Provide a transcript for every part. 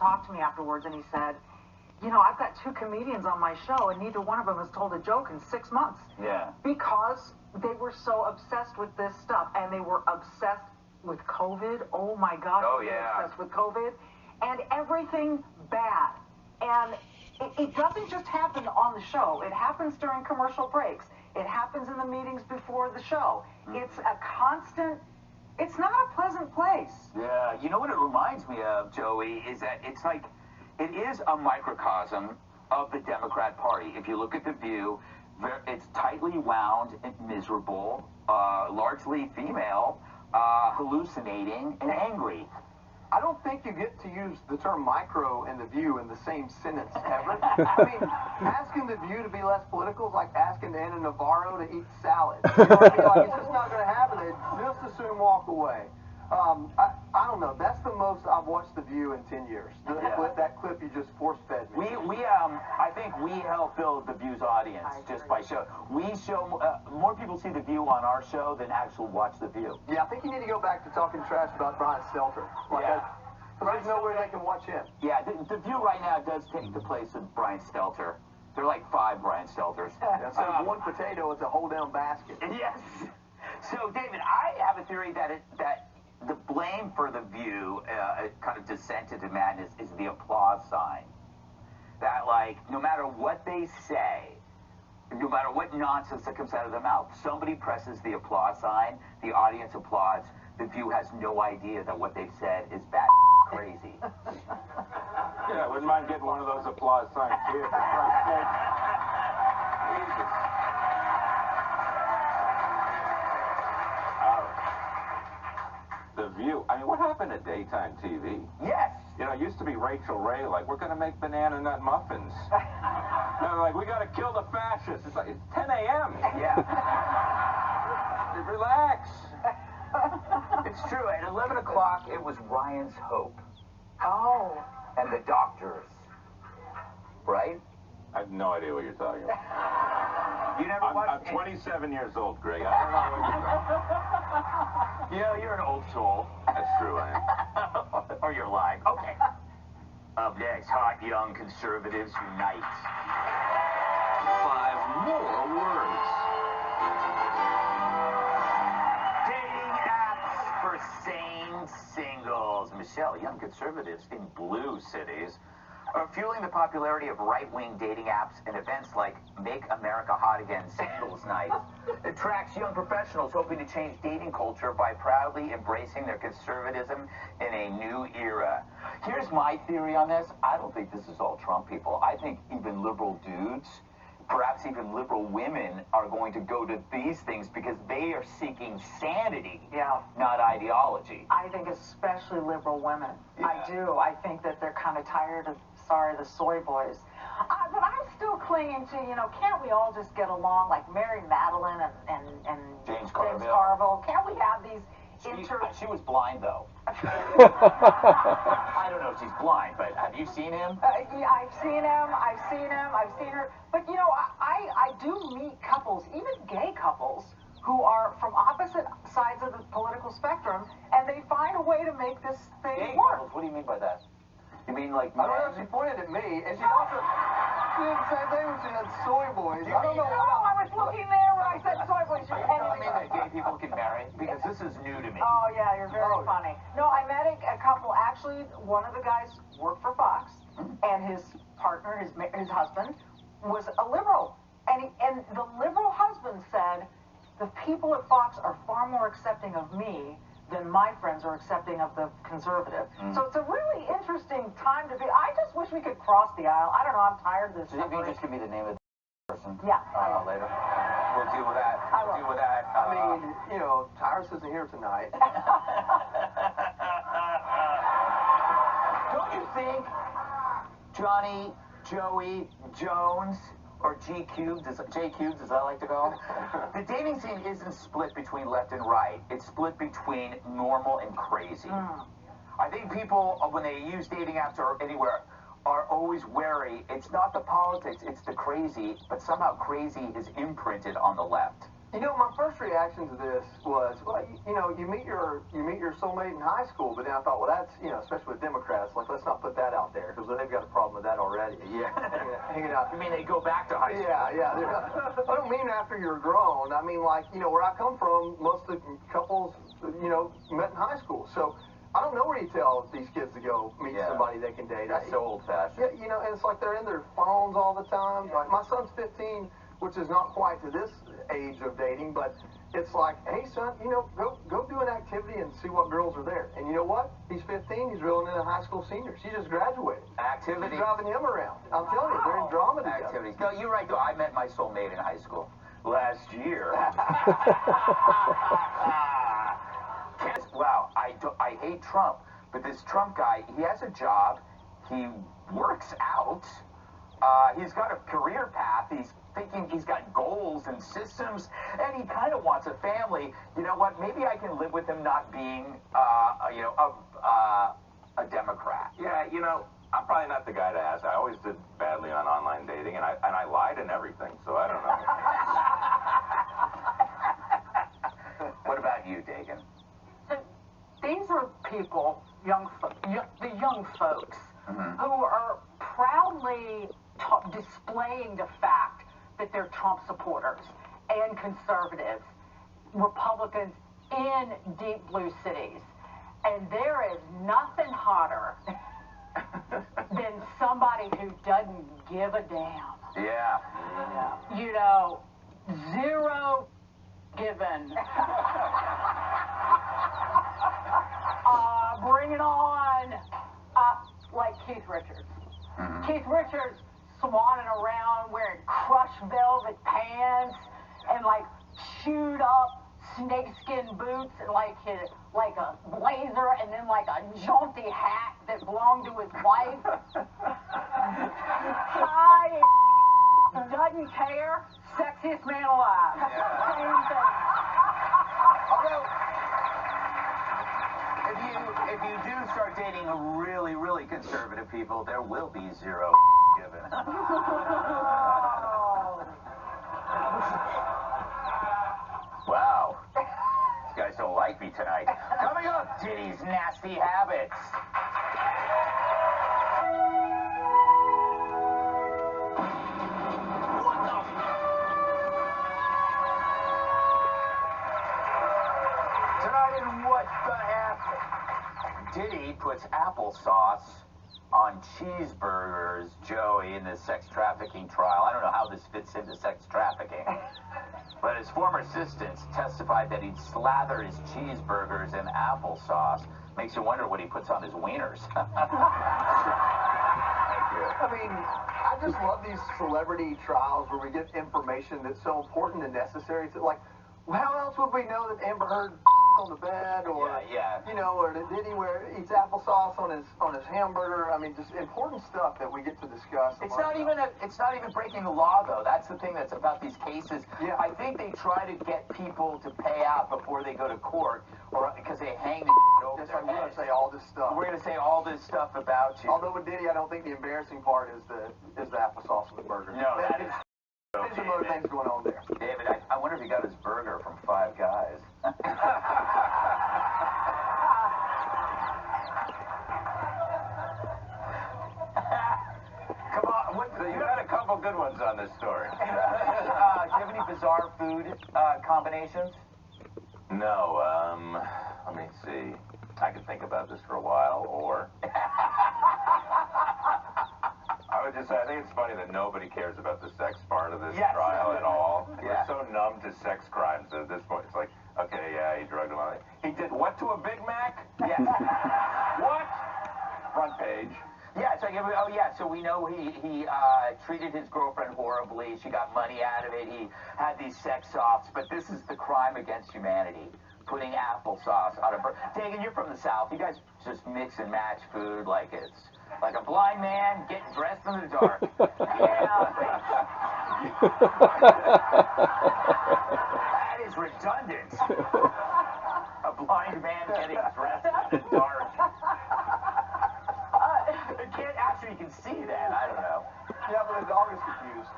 talked to me afterwards, and he said, you know, I've got 2 comedians on my show, and neither one of them has told a joke in 6 months. Yeah. Because they were so obsessed with this stuff, and they were obsessed with COVID. Oh, my gosh. Oh, they were yeah. obsessed with COVID. And everything bad. And it doesn't just happen on the show. It happens during commercial breaks. It happens in the meetings before the show. It's a constant... It's not a pleasant place. Yeah, you know what it reminds me of, Joey, is that it's like, it is a microcosm of the Democrat Party. If you look at The View, it's tightly wound and miserable, largely female, hallucinating and angry. I don't think you get to use the term micro and The View in the same sentence ever. I mean, asking The View to be less political is like asking Anna Navarro to eat salad. You know what I mean? Like, it's just not going to happen. They'd just as soon walk away. I don't know. That's the most I've watched The View in 10 years. That clip you just force-fed me. I think we help build The View's audience just by show. We show more people see The View on our show than actually watch The View. Yeah, I think you need to go back to talking trash about Brian Stelter. Like, Yeah. There's nowhere they can watch him. Yeah, the View right now does take the place of Brian Stelter. There are like 5 Brian Stelters. Instead of one potato, it's a whole down basket. Yes. So, David, I have a theory that the blame for The View, kind of descent into madness, is the applause sign. That, like, no matter what they say, no matter what nonsense that comes out of their mouth, somebody presses the applause sign, the audience applauds. The View has no idea that what they've said is bad crazy. Yeah, I wouldn't mind getting one of those applause signs here. For Christ's sake. Jesus. All right. The View. I mean, what happened to daytime TV? Yes. You know, it used to be Rachel Ray, like, we're going to make banana nut muffins. And like, we got to kill the fascists. It's like, it's 10 a.m. Yeah. Relax. It's true. At 11 o'clock, it was Ryan's Hope. Oh. And the doctors. Right? I have no idea what you're talking about. You never watched... I'm 27 years old, Greg. I don't know what you're talking about. You know, you're an old soul. That's true, I am. Or you're lying. Okay. Up next, hot young conservatives unite. 5 more words. Dating apps for sane singles. Michelle, young conservatives in blue cities are fueling the popularity of right-wing dating apps and events like Make America Hot Again Singles Night. It tracks young professionals hoping to change dating culture by proudly embracing their conservatism in a new era. Here's my theory on this. I don't think this is all Trump people. I think even liberal dudes, perhaps even liberal women, are going to go to these things because they are seeking sanity, not ideology. I think especially liberal women. Yeah. I do. I think that they're kind of tired of, the soy boys. But I'm still clinging to, you know, can't we all just get along like Mary Madeline and James Carville? Can't we have these She was blind, though. I don't know if she's blind, but have you seen him? Yeah, I've seen him. I've seen her. But, you know, I do meet couples, even gay couples, who are from opposite sides of the political spectrum, and they find a way to make this thing Gay work. couples? What do you mean by that? You mean like I don't know if she pointed at me, and she also did the same thing when she said soy boys. I don't know. I was looking there when I said soy boys. Are you telling me that gay people can marry? Because this is new to me. Oh, yeah, you're very funny. No, I met a couple. Actually, one of the guys worked for Fox, and his partner, his husband, was a liberal. And the liberal husband said, the people at Fox are far more accepting of me than my friends are accepting of the conservative. So it's a really interesting time to be. I just wish we could cross the aisle. I don't know. I'm tired of this. If you just give me the name of the person. Yeah. Later. We'll deal with that. We'll deal with that. I mean, you know, Tyrus isn't here tonight. Don't you think Johnny, Joey, Jones, or J cubed, as I like to call, the dating scene isn't split between left and right. It's split between normal and crazy. I think people, when they use dating apps or anywhere, are always wary. It's not the politics, it's the crazy, but somehow crazy is imprinted on the left. You know, my first reaction to this was, well, you know, you meet your soulmate in high school, but then I thought, well, that's, you know, especially with Democrats, like, let's not put that out there, because they've got a problem with that already. Yeah. Hanging out. You mean they go back to high school? Yeah. I don't mean after you're grown. I mean, like, you know, where I come from, most of the couples, you know, met in high school. So I don't know where you tell these kids to go meet somebody they can date. That's so old-fashioned. Yeah, you know, and it's like they're in their phones all the time. Like, my son's 15, which is not quite to this age of dating, but it's like, hey, son, you know, go do an activity and see what girls are there. And you know what? He's 15. He's reeling in high school seniors. He just graduated. Activity. She's driving him around. I'm telling you, they're in drama together. Activities. No, you're right, though. I met my soulmate in high school last year. Wow, I hate Trump, but this Trump guy, he has a job. He works out. He's got a career path. He's thinking he's got goals and systems, and he kind of wants a family. You know what? Maybe I can live with him not being, you know, a Democrat. Yeah, you know, I'm probably not the guy to ask. I always did badly on online dating, and I lied and everything, so I don't know. What about you, Dagan? So these are people, the young folks, who are proudly displaying the fact that they're Trump supporters and conservatives, Republicans in deep blue cities. And there is nothing hotter than somebody who doesn't give a damn. Yeah. You know, zero given. Bring it on. Like Keith Richards. Keith Richards swanning around wearing crushed velvet pants and like chewed up snakeskin boots and like a blazer and then like a jaunty hat that belonged to his wife. Doesn't care. Sexiest man alive. Same thing. Although, if you do start dating really, really conservative people, there will be zero given. Wow. These guys don't like me tonight. Coming up, Diddy's nasty habits. Tonight in What the F? Diddy puts applesauce on cheeseburgers, Joey, in the sex trafficking trial. I don't know how this fits into sex trafficking. But his former assistants testified that he'd slather his cheeseburgers in applesauce. Makes you wonder what he puts on his wieners. Thank you. I mean, I just love these celebrity trials where we get information that's so important and necessary. To, like, how else would we know that Amber Heard on the bed, or you know, or did he eats applesauce on his hamburger? I mean, just important stuff that we get to discuss. It's not even breaking the law, though. That's the thing that's about these cases. Yeah. I think they try to get people to pay out before they go to court, or because they hang the over Yes, their I'm going heads. to say all this stuff. We're going to say all this stuff about you. Although with Diddy, I don't think the embarrassing part is the applesauce on the burger. No, that is. There's some other things going on there. David, I wonder if he got his burger from Five Guys. Come on, You had a couple good ones on this story. do you have any bizarre food combinations? No, let me see. I could think about this for a while, or... I would just say, I think it's funny that nobody cares about the sex part of this trial at all. We're so numb to sex crimes at this point. It's like, okay, yeah, he drugged him on it. He did what to a Big Mac? Yes. What? Front page. Yeah, so so we know he treated his girlfriend horribly. She got money out of it. He had these sex offs, but this is the crime against humanity. Putting applesauce on a burger. Dagan, you're from the South. You guys just mix and match food like it's like a blind man getting dressed in the dark. That is redundant. A blind man getting dressed in the dark. You can't actually, you can see that. I don't know. Yeah, but the dog is confused.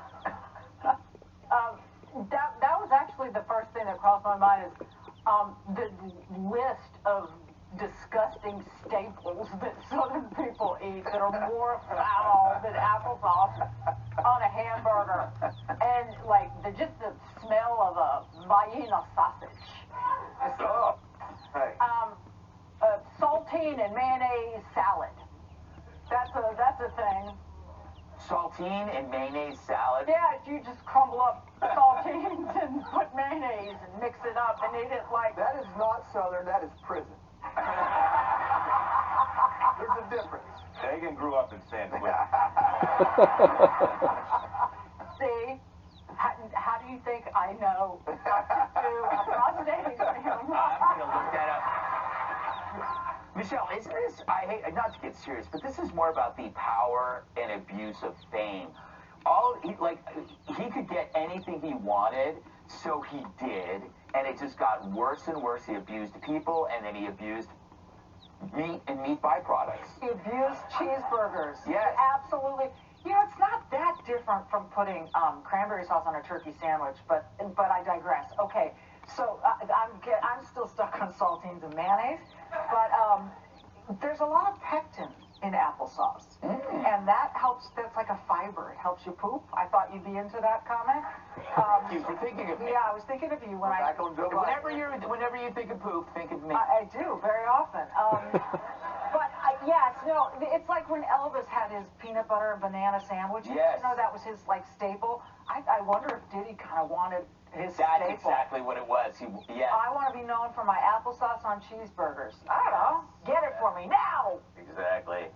That was actually actually the first thing that crossed my mind is the list of disgusting staples that Southern people eat that are more foul than applesauce on a hamburger, and like just the smell of a Vienna sausage. Oh. Hey. Saltine and mayonnaise salad. That's a thing. Saltine and mayonnaise salad? Yeah, you just crumble up saltines and put mayonnaise and mix it up and eat it like... That is not Southern, that is prison. There's a difference. Dagan grew up in San Luis. See? How do you think I know what to do a prostate exam? I'm going to look that up. Michelle, isn't this, I hate, not to get serious, but this is more about the power and abuse of fame. He could get anything he wanted, so he did, and it just got worse and worse. He abused people, and then he abused meat and meat byproducts. He abused cheeseburgers. Yes. Absolutely. You know, it's not that different from putting cranberry sauce on a turkey sandwich, but I digress. Okay, so I'm still stuck on saltines and mayonnaise, but there's a lot of pectin in applesauce, and that helps. That's like a fiber. It helps you poop. I thought you'd be into that comment. Thank you for thinking of me. Yeah, I was thinking of you whenever you think of poop, think of me. I do very often. But yes, no, it's like when Elvis had his peanut butter and banana sandwiches. Yes. You know, that was his like staple. I wonder if Diddy kind of wanted his That's staple. exactly what it was. Yeah. I want to be known for my applesauce on cheeseburgers. I don't know. Get it for me now. Exactly.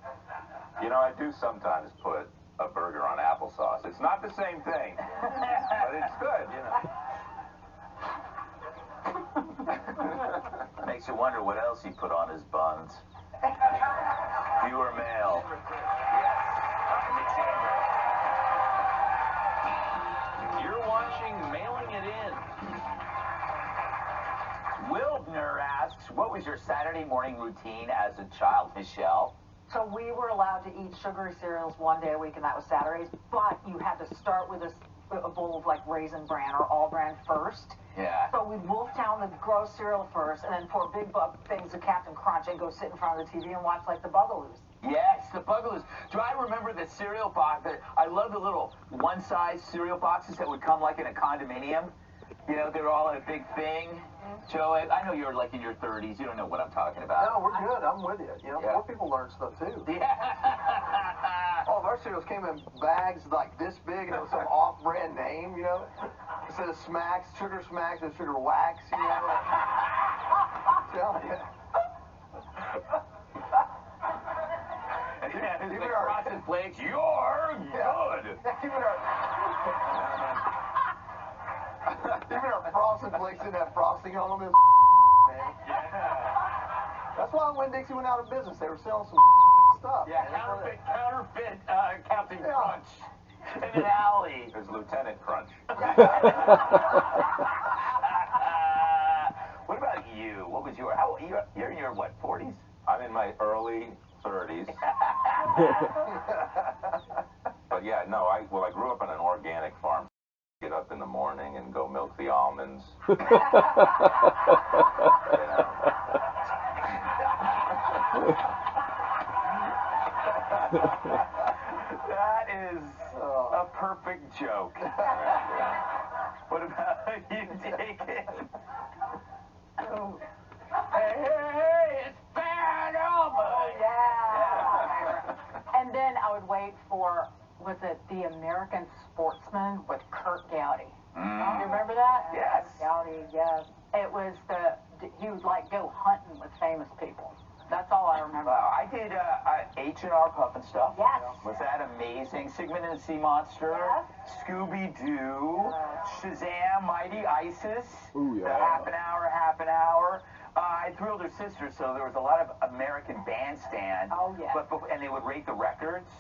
You know, I do sometimes put a burger on applesauce. It's not the same thing, but it's good, you know. Makes you wonder what else he put on his buns. Viewer mail. You're watching Mailing It In. Wildner asks, what was your Saturday morning routine as a child, Michelle? So we were allowed to eat sugary cereals one day a week, and that was Saturdays. But you had to start with a bowl of like Raisin Bran or All Bran first. Yeah. So we'd wolf down the gross cereal first, and then pour big things of Captain Crunch and go sit in front of the TV and watch like the Bugaloos. Yes, the Bugaloos. Do I remember the cereal box? I love the little one-size cereal boxes that would come like in a condominium. You know, they're all in a big thing. Joe, I know you're like in your 30s. You don't know what I'm talking about. No, we're good. I'm with you. You know, Yeah. more people learn stuff too. Yeah. All of our cereals came in bags like this big, and it was some off-brand name, you know. Instead of Smacks, Sugar Smacks, and Sugar Wax, you know. Telling you. Even our Frosted Flakes, you're good. Even our Frosted Flakes didn't have frosting on them. Man. Yeah. That's why when Dixie went out of business, they were selling some stuff. Yeah, counterfeit Captain Crunch in an alley. There's Lieutenant Crunch. What about you? What was your? You're in your what? 40s? I'm in my early 30s. But yeah, no, I grew up on an organic farm. Get up in the morning and go milk the almonds. You know. That is a perfect joke. What about you, Deacon? Hey, it's bad almond. Yeah. And then I would wait for, was it The American Sportsman with Kurt Gowdy? Do you remember that? Yes. Gowdy, yes. It was he would like go hunting with famous people. That's all I remember. Wow, I did H&R Puff and Stuff. Yes. Was that amazing? Sigmund and the Sea Monster. Yes. Scooby-Doo. Shazam, Mighty Isis. Ooh, yeah. The half an hour. I thrilled her sister, so there was a lot of American Bandstand. Oh, yeah. And they would rate the records.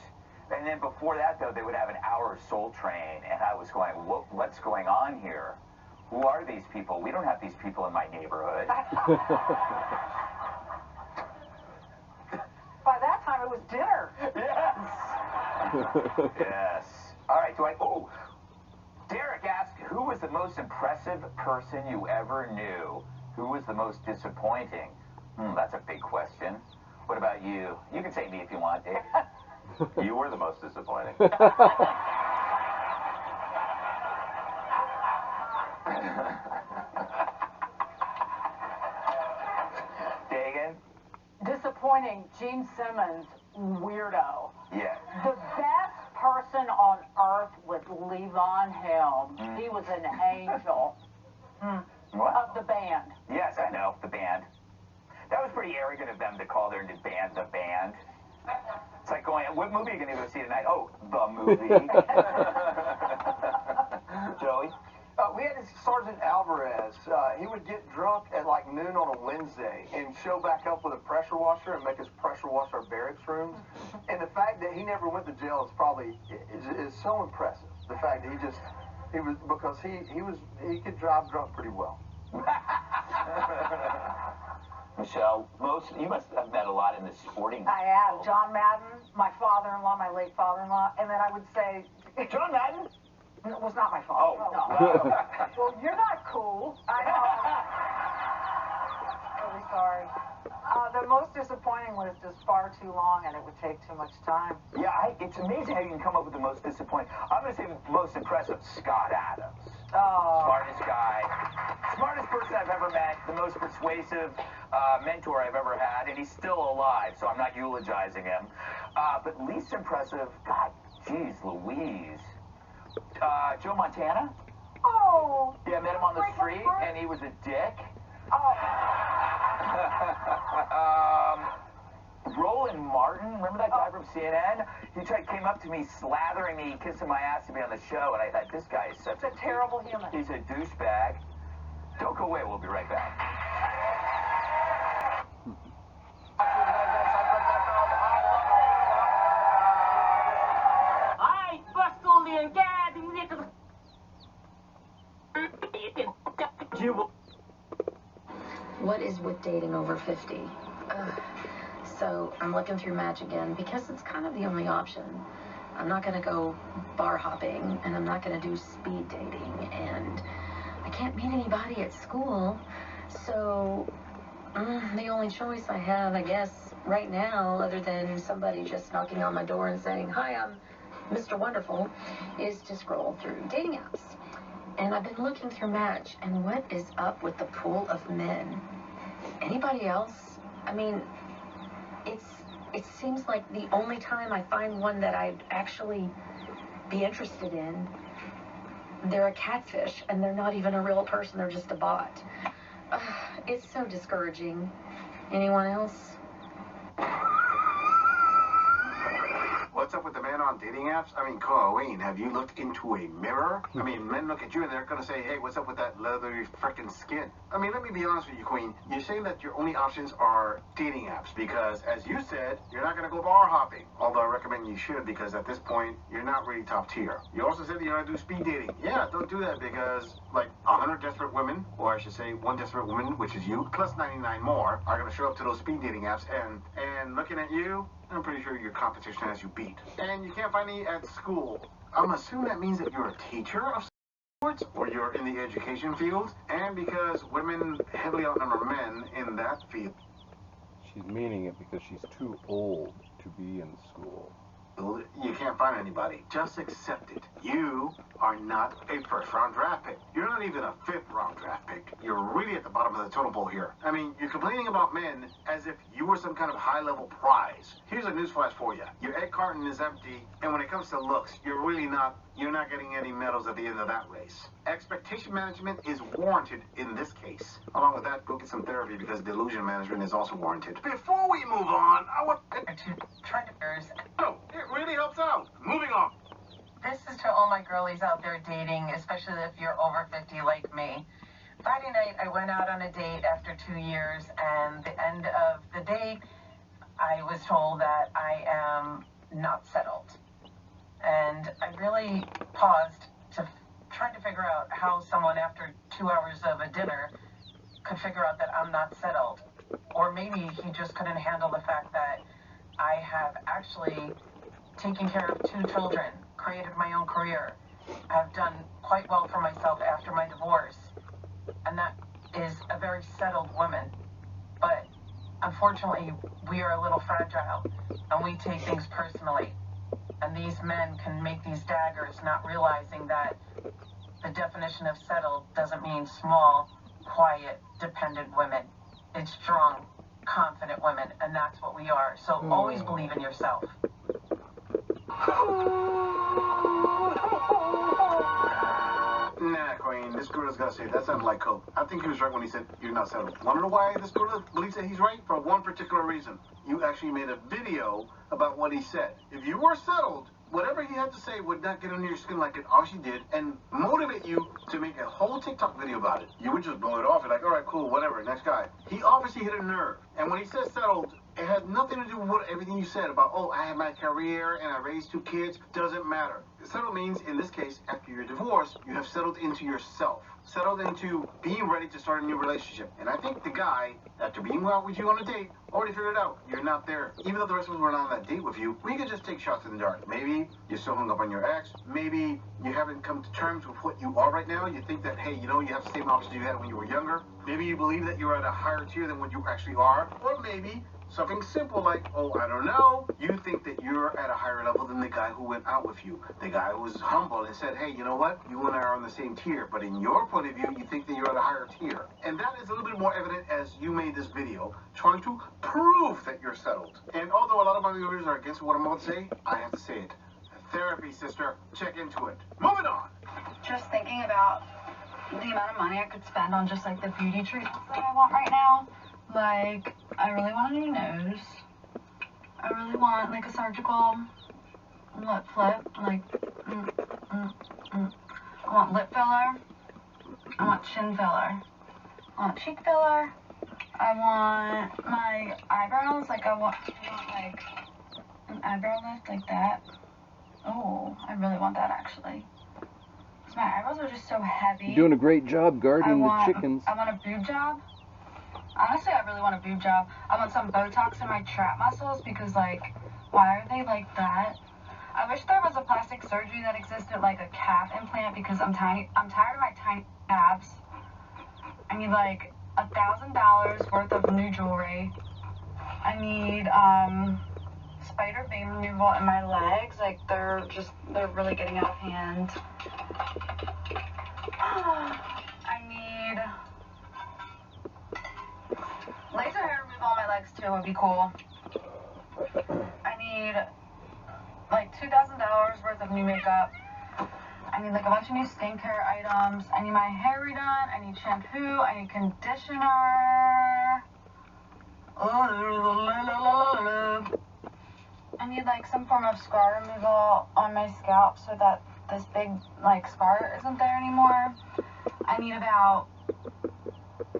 And then before that, though, they would have an hour of Soul Train. And I was going, what's going on here? Who are these people? We don't have these people in my neighborhood. By that time, it was dinner. Yes. Yes. All right. Derek asked, who was the most impressive person you ever knew? Who was the most disappointing? That's a big question. What about you? You can say me if you want, Dave. You were the most disappointing. Dagan? Disappointing, Gene Simmons, weirdo. Yeah. The best person on earth was Levon Helm. He was an angel. What? Of the band. Yes, I know, the band. That was pretty arrogant of them to call their new band the band. It's like going, what movie are you going to go see tonight? Oh, the movie. Joey? We had Sergeant Alvarez. He would get drunk at like noon on a Wednesday and show back up with a pressure washer and make us pressure wash our barracks rooms. And the fact that he never went to jail is probably is so impressive. The fact that he was because he could drive drunk pretty well. Michelle, you must have met a lot in the sporting I have. John Madden, my father-in-law, my late father-in-law, and then I would say... John Madden? It was not my father. Oh. No. Well, you're not cool. I know. Really sorry. The most disappointing list is far too long, and it would take too much time. Yeah, it's amazing how you can come up with the most disappointing. I'm going to say the most impressive, Scott Adams. Oh. Smartest guy. Smartest person I've ever met. The most persuasive mentor I've ever had. And he's still alive, so I'm not eulogizing him. But least impressive, God, geez Louise. Joe Montana? Oh. Yeah, I met him on the street, and he was a dick. Oh. Roland Martin, remember that guy from CNN? He came up to me, slathering me, kissing my ass to be on the show, and I thought, this guy is such a terrible human. He's a douchebag. Don't go away, we'll be right back. What is with dating over 50? So I'm looking through Match again because it's kind of the only option. I'm not going to go bar hopping, and I'm not going to do speed dating, and I can't meet anybody at school. So the only choice I have, I guess, right now, other than somebody just knocking on my door and saying, "Hi, I'm Mr. Wonderful," is to scroll through dating apps. And I've been looking through Match, and what is up with the pool of men? Anybody else? I mean, it seems like the only time I find one that I'd actually be interested in, they're a catfish, and they're not even a real person, they're just a bot. It's so discouraging. Anyone else? What's up with the men on dating apps? I mean, Colleen, have you looked into a mirror? I mean, men look at you and they're going to say, hey, what's up with that leathery frickin' skin? I mean, let me be honest with you, Queen. You're saying that your only options are dating apps because, as you said, you're not going to go bar hopping. Although I recommend you should because at this point, you're not really top tier. You also said that you're going to do speed dating. Yeah, don't do that because, like, 100 desperate women, or I should say one desperate woman, which is you, plus 99 more, are going to show up to those speed dating apps and looking at you, I'm pretty sure your competition has you beat. And you can't find any at school. I'm assuming that means that you're a teacher of sorts, or you're in the education field, and because women heavily outnumber men in that field. She's meaning it because she's too old to be in school. You can't find anybody. Just accept it. You are not a first-round draft pick. You're not even a fifth-round draft pick. You're really at the bottom of the totem pole here. I mean, you're complaining about men as if you were some kind of high-level prize. Here's a newsflash for you. Your egg carton is empty, and when it comes to looks, you're not getting any medals at the end of that race. Expectation management is warranted in this case. Along with that, go get some therapy because delusion management is also warranted. Before we move on, I want to try to Oh, it really helps out. Moving on. This is to all my girlies out there dating, especially if you're over 50 like me. Friday night, I went out on a date after 2 years, and the end of the date, I was told that I am not settled. And I really paused to try to figure out how someone after 2 hours of a dinner could figure out that I'm not settled. Or maybe he just couldn't handle the fact that I have actually taken care of 2 children, created my own career, have done quite well for myself after my divorce, and that is a very settled woman. But unfortunately, we are a little fragile, and we take things personally. And these men can make these daggers, not realizing that the definition of settled doesn't mean small, quiet, dependent women. It's strong, confident women, and that's what we are. So always believe in yourself. Nah, Queen, this Brooder's gotta say that sounded like coke. I think he was right when he said you're not settled. Wanna know why this Brooder believes that he's right? For one particular reason. You actually made a video about what he said. If you were settled, whatever he had to say would not get under your skin like it obviously did and motivate you to make a whole TikTok video about it. You would just blow it off and like, all right, cool, whatever, next guy. He obviously hit a nerve. And when he says settled, it had nothing to do with everything you said about, oh, I have my career and I raised 2 kids. Doesn't matter. Settled means, in this case, after your divorce, you have settled into yourself. Settled into being ready to start a new relationship. And I think the guy, after being out with you on a date, already figured it out. You're not there. Even though the rest of us were not on that date with you, we could just take shots in the dark. Maybe you're still hung up on your ex. Maybe you haven't come to terms with what you are right now. You think that, hey, you know, you have the same options you had when you were younger. Maybe you believe that you're at a higher tier than what you actually are. Or maybe something simple like, oh, I don't know. You think that you're at a higher level than the guy who went out with you. The guy who was humble and said, hey, you know what? You and I are on the same tier. But in your point of view, you think that you're at a higher tier. And that is a little bit more evident as you made this video, trying to prove that you're settled. And although a lot of my viewers are against what I'm about to say, I have to say it. Therapy, sister. Check into it. Moving on. Just thinking about the amount of money I could spend on just like the beauty treatments that I want right now. Like, I really want a new nose. I really want, like, a surgical lip flip. Like, I want lip filler. I want chin filler. I want cheek filler. I want my eyebrows. Like, I want like, an eyebrow lift like that. Oh, I really want that, actually. Because my eyebrows are just so heavy. You're doing a great job guarding the chickens. I want a boob job. Honestly, I really want a boob job. I want some Botox in my trap muscles because, like, why are they like that? I wish there was a plastic surgery that existed, like a calf implant, because I'm tired of my tiny calves. I need, like, $1,000 worth of new jewelry. I need, spider vein removal in my legs. Like, they're really getting out of hand. I need laser hair removal on my legs too would be cool. I need like $2,000 worth of new makeup. I need like a bunch of new skincare items. I need my hair redone. I need shampoo. I need conditioner. I need like some form of scar removal on my scalp so that this big like scar isn't there anymore. I need about,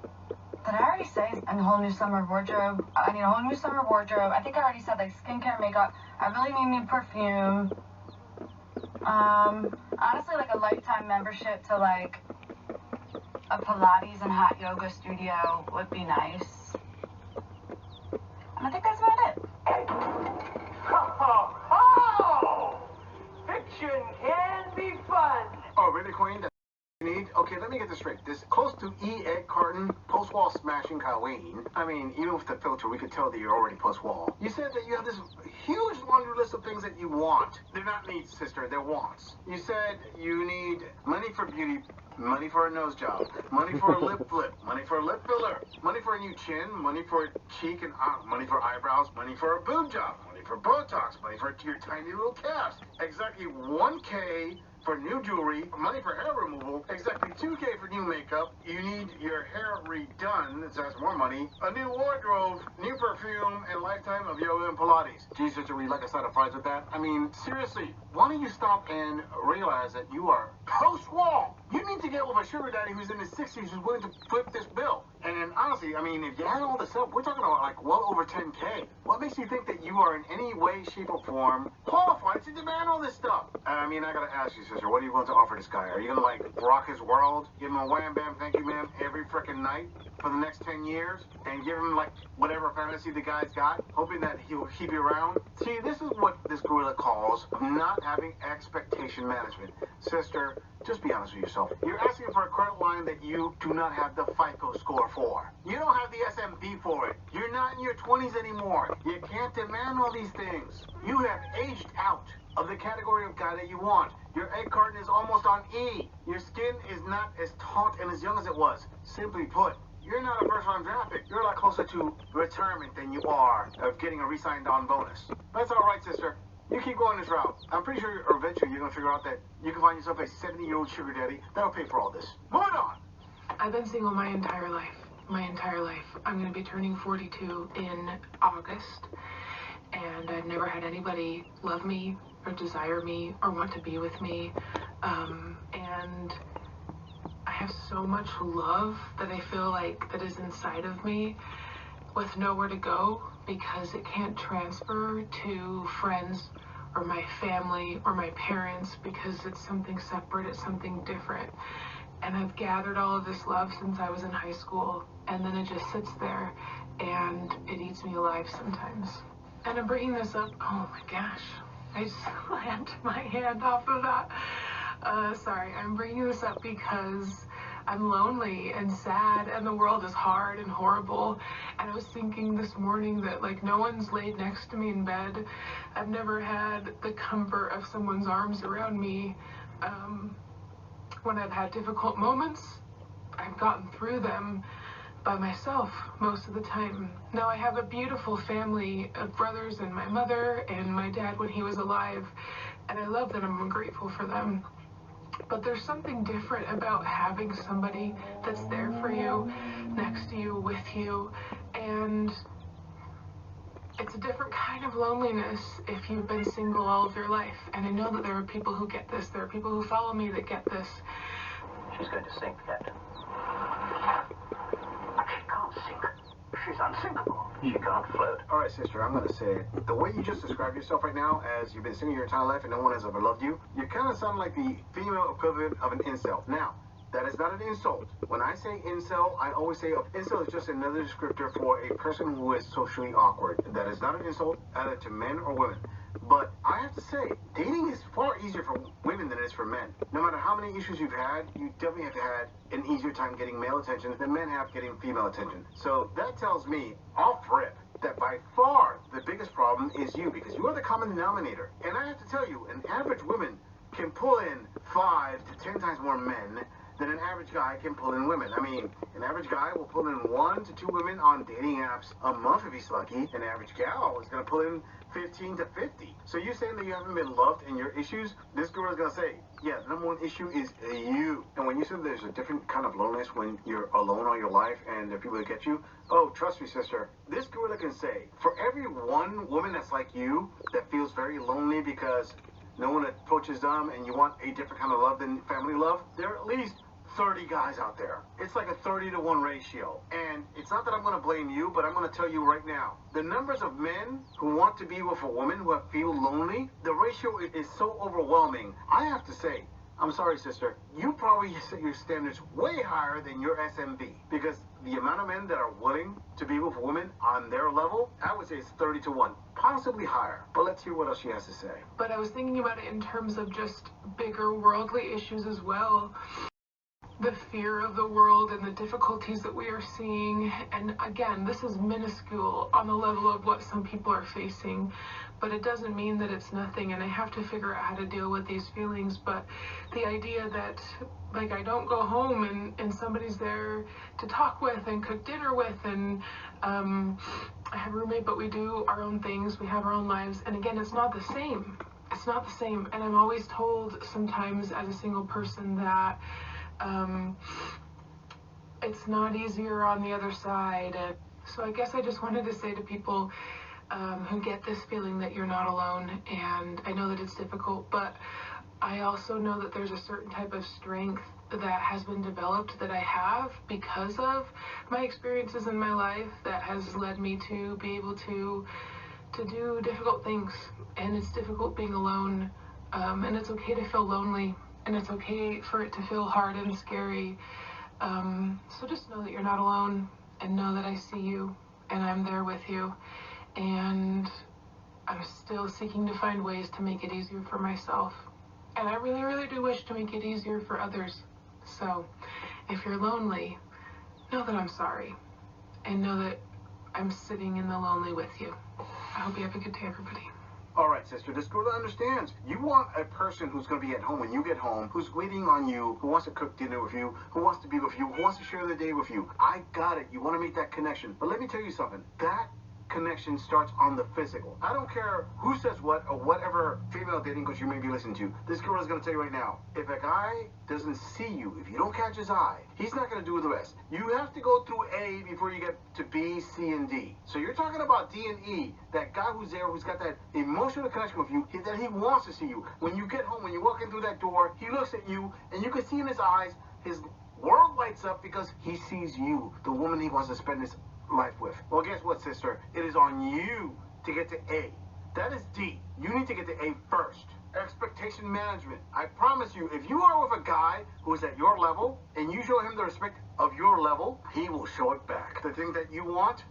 did I already say a whole new summer wardrobe? I need a whole new summer wardrobe. I think I already said like skincare, makeup. I really need new perfume. Honestly, like a lifetime membership to like a Pilates and hot yoga studio would be nice. And I think that's about it. Oh! Fiction can be fun. Oh, really, Queen? That's what you need? Okay, let me get this straight. This close to egg carton, post-wall smashing Colleen. I mean, even with the filter, we could tell that you're already post-wall. You said that you have this huge laundry list of things that you want. They're not needs, sister. They're wants. You said you need money for beauty, money for a nose job, money for a lip flip, money for a lip filler, money for a new chin, money for a cheek and money for eyebrows, money for a boob job, money for Botox, money for your tiny little calves. Exactly $1K for new jewelry, money for hair removal, exactly $2K for new makeup. You need your hair redone, that's more money, a new wardrobe, new perfume, and lifetime of yoga and Pilates. Jesus, would you like a side of fries with that? I mean, seriously, why don't you stop and realize that you are post-wall? You need to get with a sugar daddy who's in his 60s who's willing to flip this bill. And honestly, I mean, if you add all this up, we're talking about like well over 10K. What makes you think that you are in any way, shape, or form qualified to demand all this stuff? I mean, I gotta ask you, sister, what are you going to offer this guy? Are you gonna like rock his world, give him a wham bam, thank you ma'am every frickin' night? for the next 10 years and give him like whatever fantasy the guy's got, hoping that he'll keep you around. See, this is what this gorilla calls not having expectation management. Sister, just be honest with yourself. You're asking for a credit line that you do not have the FICO score for. You don't have the SMP for it. You're not in your 20s anymore. You can't demand all these things. You have aged out of the category of guy that you want. Your egg carton is almost on E. Your skin is not as taut and as young as it was. Simply put, you're not a first-round draft pick. You're a lot closer to retirement than you are of getting a re-signed-on bonus. That's all right, sister. You keep going this route. I'm pretty sure eventually you're going to figure out that you can find yourself a 70-year-old sugar daddy that'll pay for all this. Moving on. I've been single my entire life. My entire life. I'm going to be turning 42 in August. And I've never had anybody love me or desire me or want to be with me. And I have so much love that I feel like that is inside of me with nowhere to go because it can't transfer to friends or my family or my parents because it's something separate, it's something different. And I've gathered all of this love since I was in high school, and then it just sits there and it eats me alive sometimes. And I'm bringing this up, oh my gosh, I just slammed my hand off of that. Sorry, I'm bringing this up because I'm lonely and sad and the world is hard and horrible. And I was thinking this morning that like no one's laid next to me in bed. I've never had the comfort of someone's arms around me. When I've had difficult moments, I've gotten through them by myself most of the time. Now I have a beautiful family of brothers and my mother and my dad when he was alive, and I love them. I'm grateful for them. But there's something different about having somebody that's there for you, next to you, with you, and it's a different kind of loneliness if you've been single all of your life. And I know that there are people who get this. There are people who follow me that get this. She's going to sink, Captain. She can't sink. She's unsinkable. She can't float. All right, sister, I'm going to say it. The way you just described yourself right now as you've been single your entire life and no one has ever loved you, you kind of sound like the female equivalent of an incel. Now, that is not an insult. When I say incel, I always say incel is just another descriptor for a person who is socially awkward. That is not an insult either to men or women. But I have to say, dating is far easier for women than it is for men. No matter how many issues you've had, you definitely have had an easier time getting male attention than men have getting female attention. So that tells me, off rip, that by far the biggest problem is you, because you are the common denominator. And I have to tell you, an average woman can pull in 5 to 10 times more men than an average guy can pull in women. I mean, an average guy will pull in 1 to 2 women on dating apps a month if he's lucky. An average gal is going to pull in 15 to 50. So you saying that you haven't been loved in your issues, this girl is going to say, yeah, the number one issue is you. And when you said there's a different kind of loneliness when you're alone all your life and there are people that get you, oh, trust me, sister, this gorilla can say, for every one woman that's like you that feels very lonely because no one approaches them and you want a different kind of love than family love, there are at least 30 guys out there. It's like a 30-to-1 ratio. And it's not that I'm going to blame you, but I'm going to tell you right now, the numbers of men who want to be with a woman who feel lonely, the ratio is so overwhelming. I have to say, I'm sorry, sister, you probably set your standards way higher than your SMB, because the amount of men that are willing to be with a woman on their level, I would say it's 30-to-1, possibly higher. But let's hear what else she has to say. But I was thinking about it in terms of just bigger worldly issues as well. The fear of the world and the difficulties that we are seeing. And again, this is minuscule on the level of what some people are facing, but it doesn't mean that it's nothing, and I have to figure out how to deal with these feelings. But the idea that, like, I don't go home and somebody's there to talk with and cook dinner with, and I have a roommate, but we do our own things, we have our own lives, and again, it's not the same. It's not the same. And I'm always told sometimes as a single person that it's not easier on the other side. And so I guess I just wanted to say to people who get this feeling that you're not alone, and I know that it's difficult, but I also know that there's a certain type of strength that has been developed that I have because of my experiences in my life that has led me to be able to do difficult things. And it's difficult being alone, and it's okay to feel lonely. And it's okay for it to feel hard and scary. So just know that you're not alone, and know that I see you, and I'm there with you, and I'm still seeking to find ways to make it easier for myself. And I really, really do wish to make it easier for others. So if you're lonely, know that I'm sorry, and know that I'm sitting in the lonely with you. I hope you have a good day, everybody. All right, sister, this girl understands. You want a person who's going to be at home when you get home, who's waiting on you, who wants to cook dinner with you, who wants to be with you, who wants to share the day with you. I got it. You want to make that connection. But let me tell you something. That connection starts on the physical. I don't care who says what or whatever female dating coach you may be listening to. This girl is going to tell you right now, if a guy doesn't see you, if you don't catch his eye, he's not going to do the rest. You have to go through A before you get to B, C, and D. So you're talking about D and E, that guy who's there, who's got that emotional connection with you, that he wants to see you. When you get home, when you walk in through that door, he looks at you, and you can see in his eyes, his world lights up because he sees you, the woman he wants to spend his life with. Well, guess what, sister? It is on you to get to A. That is D. You need to get to A first. Expectation management. I promise you, if you are with a guy who is at your level and you show him the respect of your level, he will show it back. The thing that you want,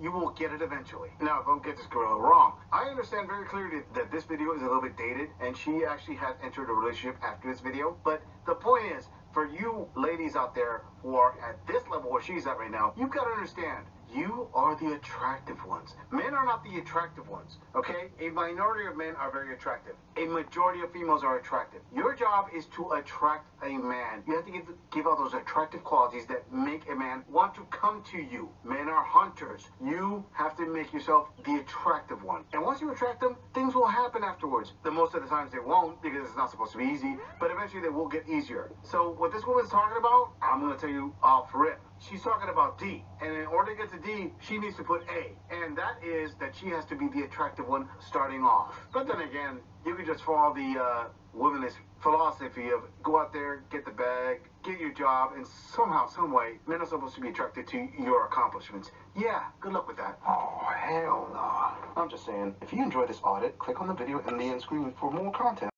you will get it eventually. Now, don't get this girl wrong. I understand very clearly that this video is a little bit dated, and she actually has entered a relationship after this video. But the point is, for you ladies out there who are at this level where she's at right now, you've got to understand, you are the attractive ones. Men are not the attractive ones, okay? A minority of men are very attractive. A majority of females are attractive. Your job is to attract a man. You have to give out those attractive qualities that make a man want to come to you. Men are hunters. You have to make yourself the attractive one. And once you attract them, things will happen afterwards. The most of the times they won't, because it's not supposed to be easy, but eventually they will get easier. So what this woman's talking about, I'm going to tell you off rip. She's talking about D, and in order to get to D, she needs to put A, and that is that she has to be the attractive one starting off. But then again, you can just follow the womanist philosophy of go out there, get the bag, get your job, and somehow, some way, men are supposed to be attracted to your accomplishments. Yeah, good luck with that. Oh, hell no. I'm just saying, if you enjoyed this audit, click on the video in the end screen for more content.